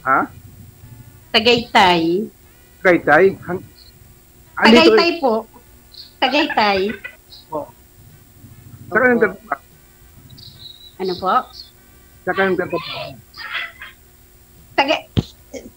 Ha? Tagaytay. Tagaytay? Tagaytay po. Tagaytay. Po. Saka yung tatrabaho. Ano po? Saka yung tatrabaho.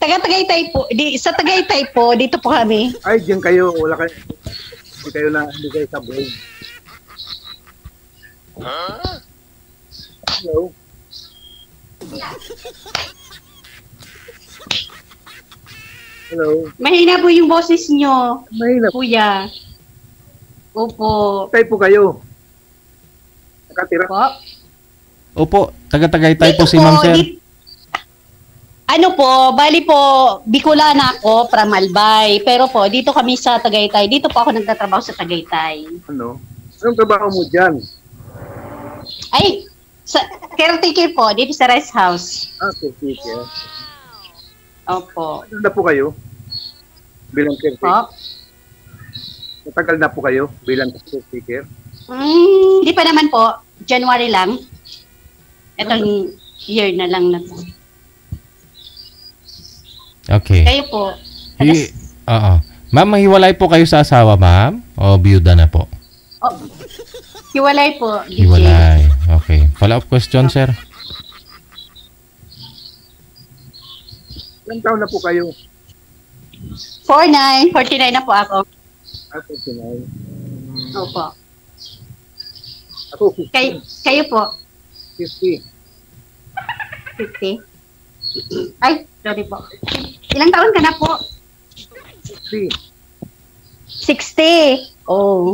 Tagaytay po. Sa Tagaytay po, dito po kami. Ay, diyan kayo. Wala kayo. Hindi kayo sa brain. Hello? Hello? Mahina po yung boses nyo. Mahina po. Kuya. Opo. Tayo po kayo. Nakatira. Po. Opo, taga-Tagaytay po Dito si Ma'am Sir. Ano po, bali po, Bicolana ako, from Albay. Pero po, dito kami sa Tagaytay. Dito po ako nagtatrabaho sa Tagaytay. Ano? Anong trabaho mo dyan? Ay, caretaker po, dito sa rest house. Caretaker. Opo. Matagal na po kayo bilang caretaker? Po. Matagal na po kayo bilang caretaker? Hindi pa naman po. January lang. Itong year na lang na po. Okay. Kayo po. Oo. Ma'am, mahiwalay po kayo sa asawa, ma'am? O biyuda na po? Oh, hiwalay po. DJ. Hiwalay. Okay. Follow-up question, sir? Ilang taon na po kayo? 49 na po ako. 49. Opo. Ako 50. Kayo po. 50. 50. Ay, sorry po. Ilang taon ka na po? 50. 60. Oh.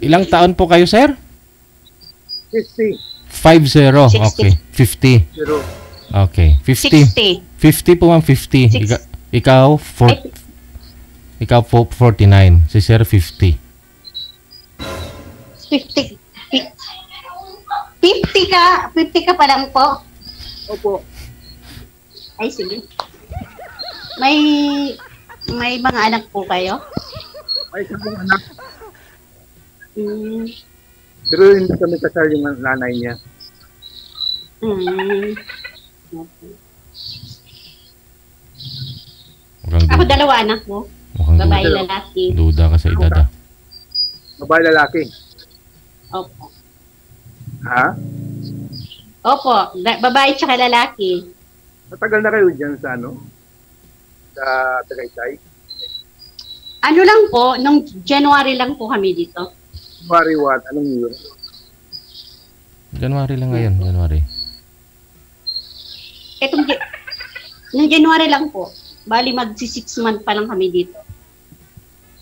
Ilang taon po kayo, sir? 50. 50. 60. Okay. 50. Zero. Okay. 50. 60. 50 po, ma'am. 50. Six. Ikaw, 49. Si sir, 50. 50 ka. 50 ka pa lang po. Opo. Ay, sige. May mga anak po kayo? May isang anak. Mm. Pero hindi kami kasal yung nanay niya. Mm. Okay. Mukhang Ako duda. dalawa anak mo. Mukhang Babae, duda. lalaki. Duda ka sa edad, ah. Babae lalaki. Opo. Ha? Opo. Babae tsaka lalaki. Matagal na kayo dyan sa ano? Sa Tagaytay? Ano lang po, nung January lang po kami dito. January what? Anong year? January lang ngayon, January. Nung January lang po. Bali magsi 6 month pa lang kami dito.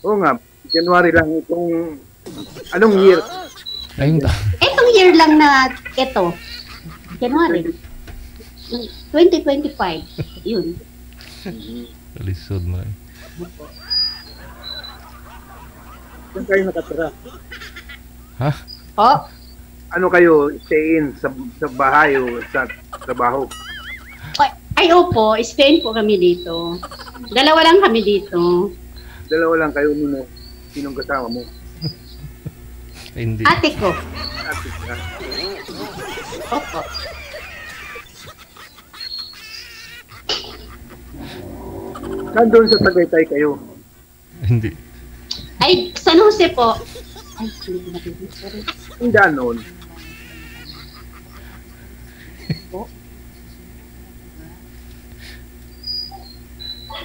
Oo nga, January lang itong... Anong year? Ayun ta. Etong year lang na ito. January. 2025. Yun. Kalisod mo eh. Saan kayo nakatira? Ha? Oh, Ano kayo, stay in sa bahay o sa trabaho? ay opo, stay po kami dito. Dalawa lang kami dito. Dalawa lang kayo nino. Sinong kasama mo? Hindi. Ate ko. Ate ka. Opo. Saan doon sa Tagaytay kayo? Hindi. Ay, San Jose po. Ay, hindi ko natin. Sorry. Ang daan noon.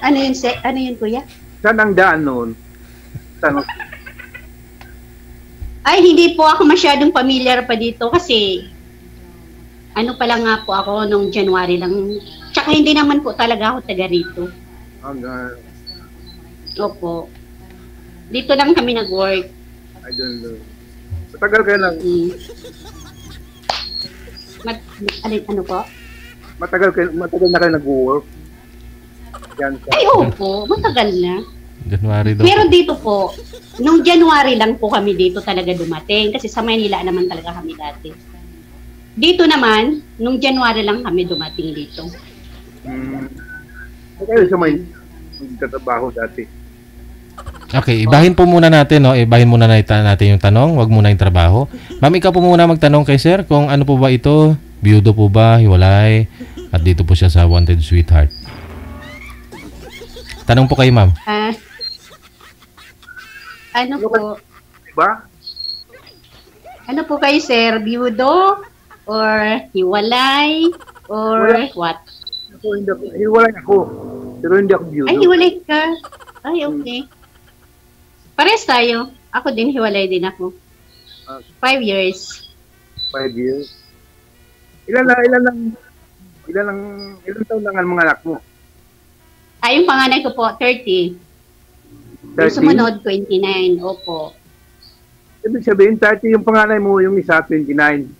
Ano yun, kuya? Saan ang daan noon? Saan? Ay, hindi po ako masyadong familiar pa dito kasi ano pa lang nga po ako nung January lang. Tsaka hindi naman po talaga ako taga rito. Opo. Dito lang kami nag-work. I don't know. Matagal kayo lang. Ano po? Matagal na kayo nag-work. Yan sa... Ay, opo. Matagal na. January daw. Pero dito po, nung January lang po kami dito talaga dumating. Kasi sa Maynila naman talaga kami dati. Dito naman, nung January lang kami dumating dito. Kayo sa may nagtatrabaho dati. Okay, ibahin po muna natin, no? Ibahin muna natin yung tanong, wag muna yung trabaho. Ma'am, ikaw po muna magtanong kay sir kung ano po ba ito, Biyudo po ba? Hiwalay? At dito po siya sa Wanted Sweetheart. Tanong po kayo, ma'am. Ano po? Diba? Ano po kayo, sir? Biyudo? Or hiwalay? Or what? Ako, hiwalay ako. Pero hindi ako biyudo. Ay, hiwalay ka. Ay, okay. Pares tayo. Ako din, hiwalay din ako. 5 years. 5 years. Ilan taon lang ang mga anak mo? Ay, yung panganay ko po, 30. 30? Yung sumunod, 29. Opo. Ibig sabihin, 30 yung panganay mo, yung isa, 29.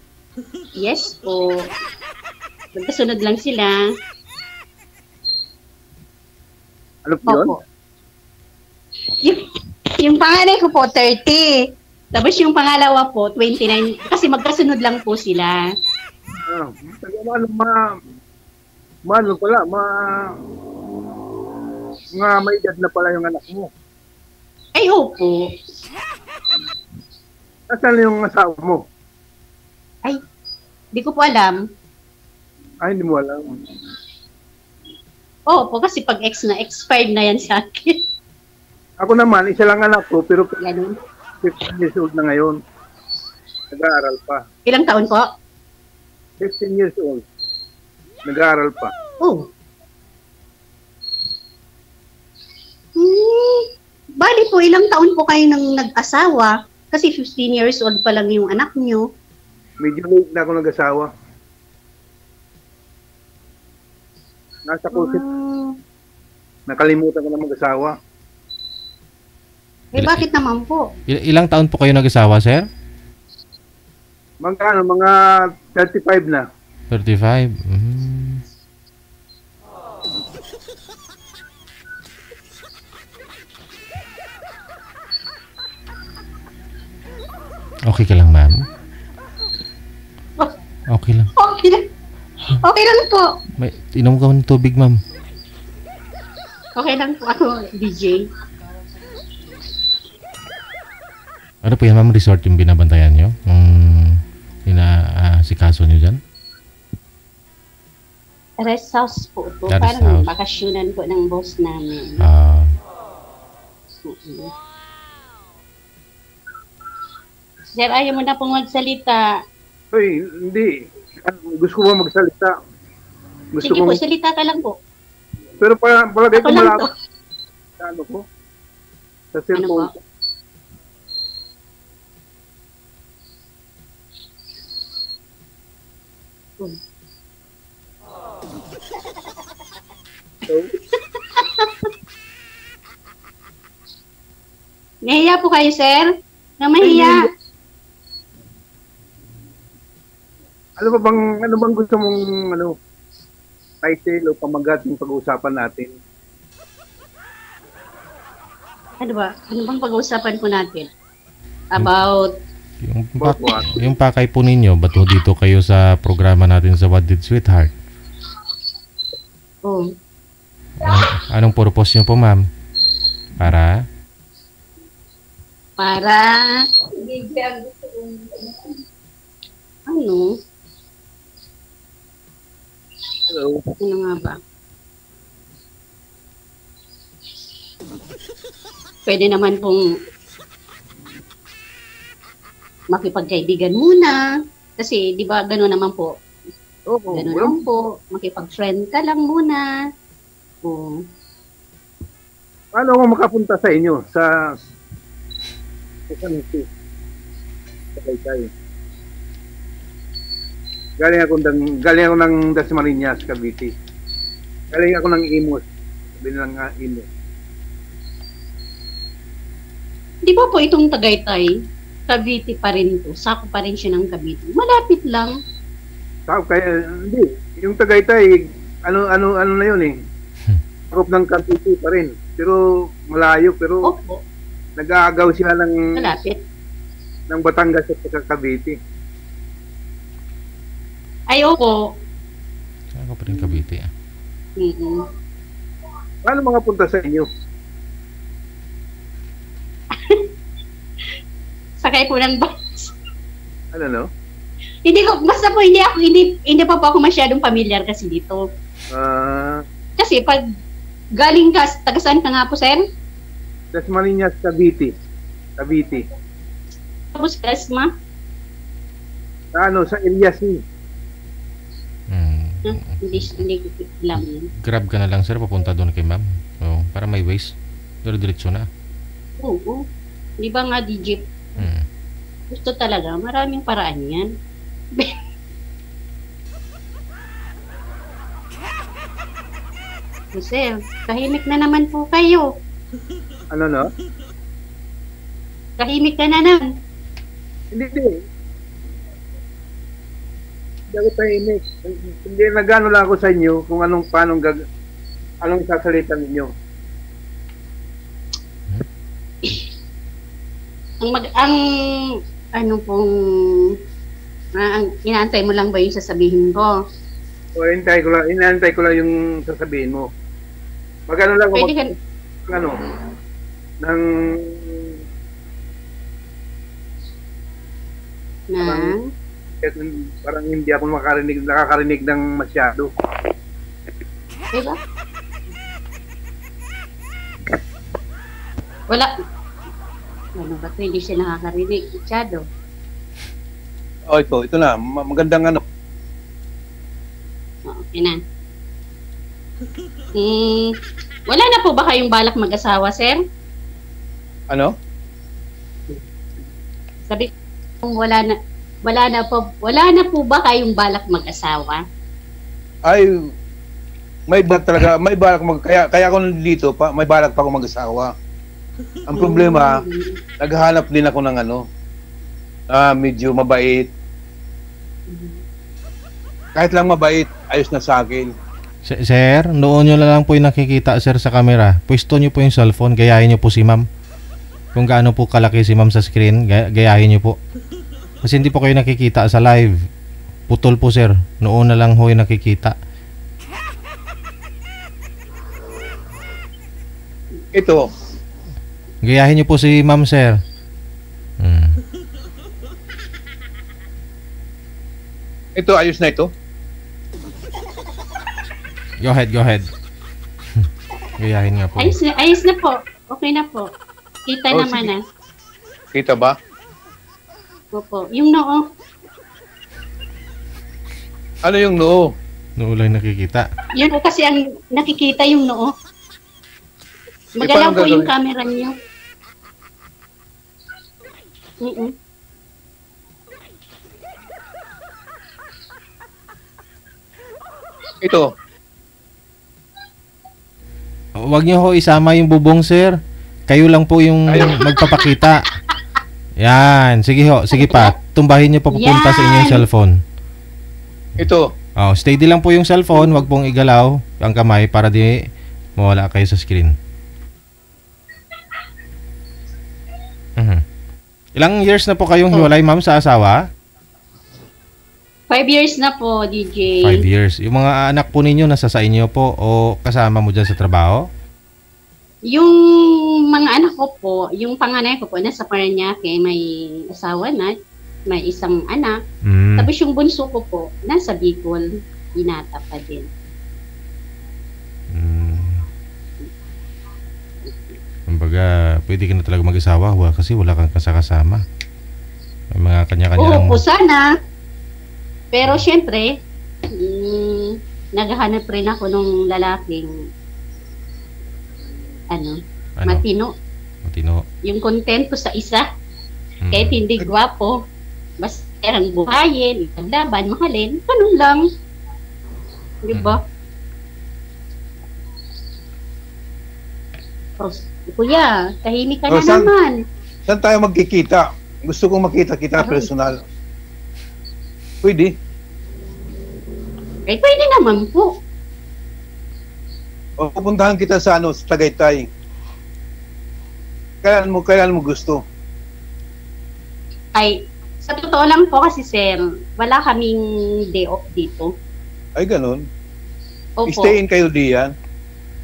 Yes po. Magkasunod lang sila. Ano po yun? Opo. Yung panganay ko po, 30. Tapos yung pangalawa po, 29. Kasi magkasunod lang po sila. May edad na pala yung anak mo. Ay, opo. Nasaan yung asawa mo? Ay, di ko po alam. Ay, hindi mo alam. Opo, kasi pag expired na yan sa akin. Ako naman, isa lang anak ko, pero Ganun. 15 years old na ngayon. Nag-aaral pa. Ilang taon po? 15 years old. Nag-aaral pa. Oh. Bali po, ilang taon po kayo nang nag-asawa? Kasi 15 years old pa lang yung anak nyo. Medyo late na ako nag-asawa. Nasa kusip. Nakalimutan ko na mag-asawa. Eh, bakit naman po? Ilang taon po kayo nag-asawa, sir? Mga 35 na. 35? Okay ka lang, ma'am? Okay lang. Okay lang. Okay lang po. Inom ka ng tubig, ma'am. Okay lang po ako, DJ. Ano po yan, ma'am? Resort yung binabantayan nyo? Si kaso nyo dyan? Rest house po ito. Rest Parang house. bakasyonan po ng boss namin. Sir, ayaw mo na pong magsalita. Uy, hindi. Gusto ko ba magsalita? Sige po, salita ka lang po. Pero palagay Ako ko lang malabo. po. Sa ano ko? Sa cellphone Ano ko. So, Nahiya po kayo, sir? Na mahiya. ano bang gusto mong title o pamagat ng pag-uusapan natin? Ano ba? Ano bang pag-uusapan po natin? About, Yung pakay po ninyo, ba't ho dito kayo sa programa natin sa Wanted Sweetheart? oh, Anong purpose nyo po, ma'am? Para? ano? Hello? Ano nga ba? Pwede naman pong makipagkaibigan muna. Kasi, di ba, gano'n naman po. Oo, Gano'n lang po. Makipag-friend ka lang muna. Oh. paano ako makapunta sa inyo? Sa San Jose? Sa Taytay. Galing ako ng Dasmariñas, Cavite. Galing ako ng Imus. Sabi ng Imus. Di ba po itong Tagaytay, Cavite pa rin to. Sako pa rin siya ng Cavite. Malapit lang. Kaya, hindi. Yung Tagaytay, ano na yun eh. Sakop ng Cavite pa rin. Pero malayo. Pero Opo, nag-aagaw sila malapit. ng Batangas at saka Cavite. Ay, opo. Ako pa rin Cavite. Mm-mm. Paano makapunta sa inyo? Sakay po ng bus. Ano no? Hindi ko, basta po hindi pa po ako masyadong familiar kasi dito. Kasi pag galing ka, taga saan ka nga po, sir? Dasmariñas, Cavite. Tapos Dasma? Sa area C. Hindi ko alam yun. Grab ka na lang, sir, papunta doon kay ma'am. So, para may ways. Diretso na. Oo. Di ba nga, DJ? Gusto talaga, maraming paraan yan. Sir, tahimik na naman po kayo. Ano no? Tahimik ka na naman. Hindi. Hindi ako tahimik. Hindi, nagano lang ako sa inyo kung anong sasalita ninyo. Ang inaantay mo lang ba yung sasabihin ko? O, inaantay ko lang yung sasabihin mo. Magano lang ako parang hindi ako nakakarinig ng masyado. Diba? Wala. Ano ba ito? Hindi siya nakakarinig. Masyado. Ito na. Magandang Okay na. Wala na po ba kayong balak mag-asawa, sir? Ano? Sabi ko, wala na po ba kayong balak mag-asawa? Ay, may balak kaya ako nandito pa, may balak pa ako mag-asawa. Ang problema, naghahanap din ako ng medyo mabait. Kahit lang mabait, ayos na sa akin. Sir, noon nyo lang po yung nakikita, sir, sa camera. Pwesto nyo po yung cellphone, gayahin nyo po si ma'am. Kung gaano po kalaki si ma'am sa screen, gayahin nyo po. Kasi hindi po kayo nakikita sa live. Putol po, sir. Noon na lang ho yung nakikita. Ito. Gayahin nyo po si ma'am, sir. Ito, ayos na ito. Go ahead. Gayahin nga po. Ayos na po. Okay na po. Kita naman Kita ba? Opo. Yung noo. Ano yung noo? Noo lang nakikita. Yun po kasi ang nakikita yung noo. Magalaw po yung camera niyo. Ito. Huwag niyo ho isama yung bubong, sir. Kayo lang po yung magpapakita. Yan. Sige ho. Sige pa. Tumbahin niyo pa papunta sa inyong cellphone. Ito. Steady lang po yung cellphone. Huwag pong igalaw ang kamay para di mawala kayo sa screen. Ilang years na po kayong hiwalay, ma'am, sa asawa? 5 years na po, DJ. 5 years. Yung mga anak po ninyo nasa sa inyo po o kasama mo dyan sa trabaho? Yung mga anak ko po, yung panganay ko po, nasa Parañaque, may asawa na, may isang anak. Tapos yung bunso ko po, nasa Bicol, Binata pa din. Kumbaga, pwede ka na talaga mag-asawa kasi wala kang kasama. May mga kanya-kanya lang. Oo po, sana. Pero syempre, naghahanap rin ako nung lalaking matino. Yung kontento sa isa. Kahit hindi gwapo, basta ang buhayin, itaglaban, mahalin, ganun lang. Di ba? Kuya, tahimik ka na naman. Saan tayo magkikita? Gusto kong makita kita personal. Pwede? Pwede naman po. O pupuntahan kita sa sa Tagaytay. Kailan mo gusto? Ay, sa totoo lang po kasi, sir, wala kaming day off dito. Ay, ganun. Opo. Stay-in kayo diyan?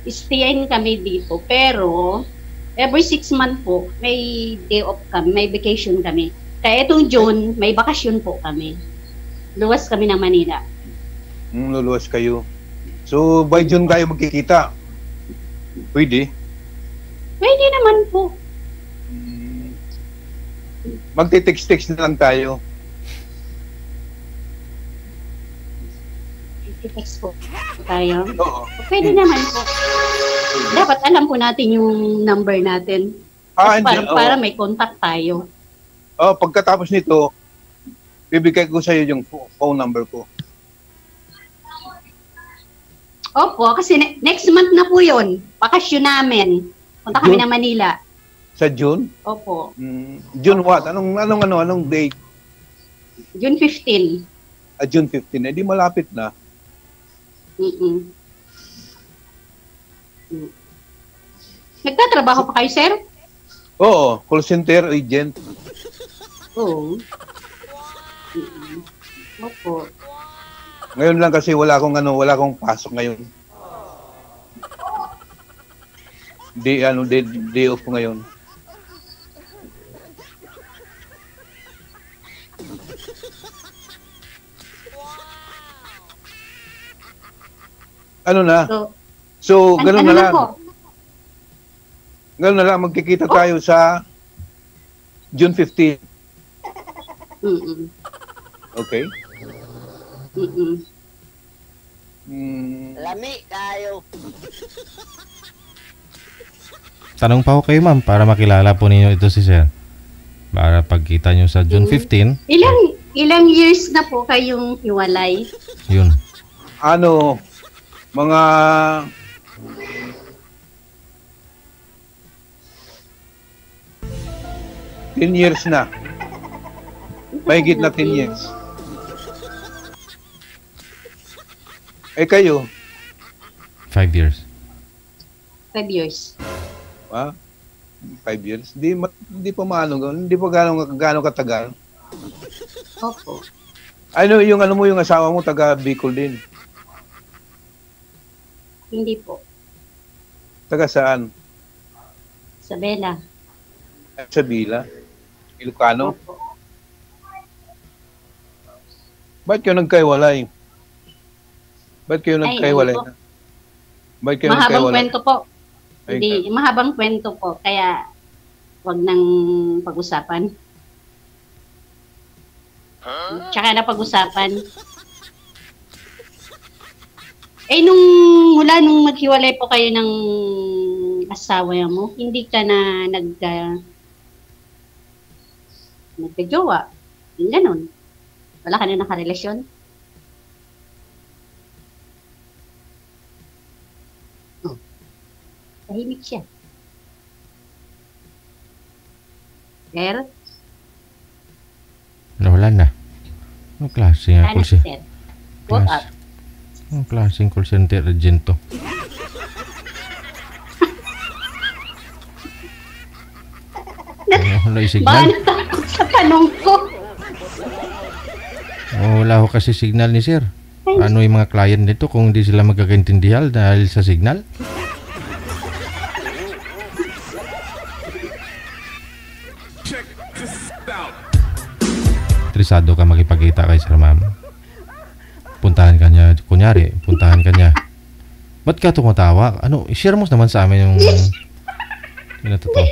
Stay-in kami dito. Pero, every 6 months po, may day off kami, may vacation kami. Kaya itong June, may bakasyon po kami. Luwas kami ng Manila. Luluwas kayo. So, by June tayo magkikita. Pwede. Pwede naman po. Magte-text-text na lang tayo. I-text po tayo. Oo. Pwede naman po. Dapat alam po natin yung number natin. Para may contact tayo. Pagkatapos nito, bibigay ko sa iyo yung phone number ko. Opo, kasi next month na po yun. Bakasyon namin. Punta kami ng Manila. Sa June? Opo. June what? Anong date? June 15. June 15. Di malapit na. Nagtatrabaho pa kayo, sir? Oo, call center agent. Oo. Opo. Ngayon lang kasi wala akong pasok ngayon. Day off ko ngayon. Ano na? So ganun na lang. Ganun na lang, magkikita tayo sa June 15. Okay? Lami tayo. Tanong pa ako kayo, ma'am, para makilala po ninyo ito si Sir. Para pagkita nyo sa June 15. Ilang years na po kayong hiwalay? Yun. Mga $10 years na. Mahigit na 10 years. Kayo? 5 years. 5 years. 5 years? Hindi pa hindi pa gaano katagal. Opo. Yung asawa mo taga Bicol din? Hindi po. Taga saan? Sa Bela. Sa Bila? Ilocano? Opo. Ba't kayo nagkaiwalay? Ba't kayo nagkaiwalay? Mahabang kwento po. Hindi, mahabang kwento po. Kaya, wag nang pag-usapan. Tsaka na pag-usapan. Mula nung maghiwalay po kayo ng asawa mo, hindi ka na nagka-jowa. Yung ganun. Wala ka na nakarelasyon. Tahimik siya. Sir? Wala na. Anong klase nga call center? Sir? Woke up. Anong klaseng call center agent to? Wala yung signal? Baka natakot sa tanong ko. Wala ko kasi signal ni Sir. Ano yung mga client nito kung hindi sila magkakaintindihan dahil sa signal? Interesado ka makipagkita kay Sir, ma'am. Puntahan ka niya, kunyari, puntahan ka niya. Ba't ka tumatawa? I-share mo naman sa amin yung totoo.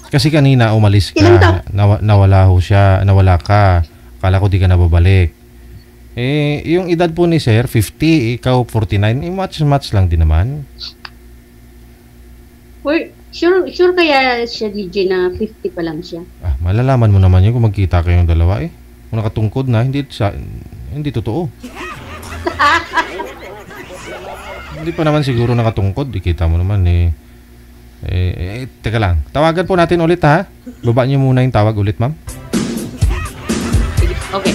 Kasi kanina umalis ka, nawala ka. Akala ko di ka nababalik. Yung edad po ni Sir, 50, ikaw 49, match lang din naman. Sure kaya siya, DJ, na 50 pa lang siya? Malalaman mo naman yun kung magkita kayong dalawa Kung nakatungkod na, hindi totoo. Hindi pa naman siguro nakatungkod, ikita mo naman teka lang. Tawagan po natin ulit, ha? Baba niyo muna yung tawag ulit, ma'am. Okay.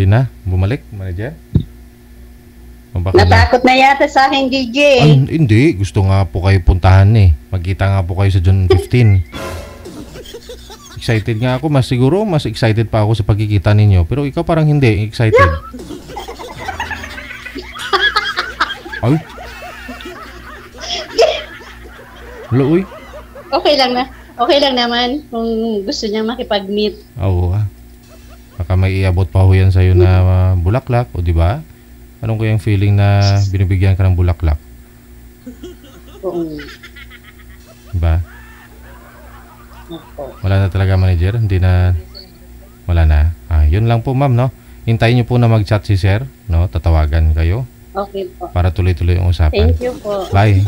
Hindi na? Bumalik, manager? O baka na? Natakot na yata sa akin, DJ. Ay, hindi. Gusto nga po kayo puntahan eh. Magkita nga po kayo sa June 15. Excited nga ako. Siguro mas excited pa ako sa pagkikita ninyo. Pero ikaw parang hindi excited. Ay. Wala, uy. Okay lang naman kung gusto niya makipag-meet. Oo Baka may iabot pa ho yan sa'yo na bulaklak. O diba? Anong kayang feeling na binibigyan ka ng bulaklak? Oo. Diba? Opo. Wala na talaga, manager? Hindi na... Wala na. Yun lang po, ma'am, no? Hintayin niyo po na mag-chat si sir, no? Tatawagan kayo Okay po. para tuloy-tuloy ang usapan. Thank you po. Bye.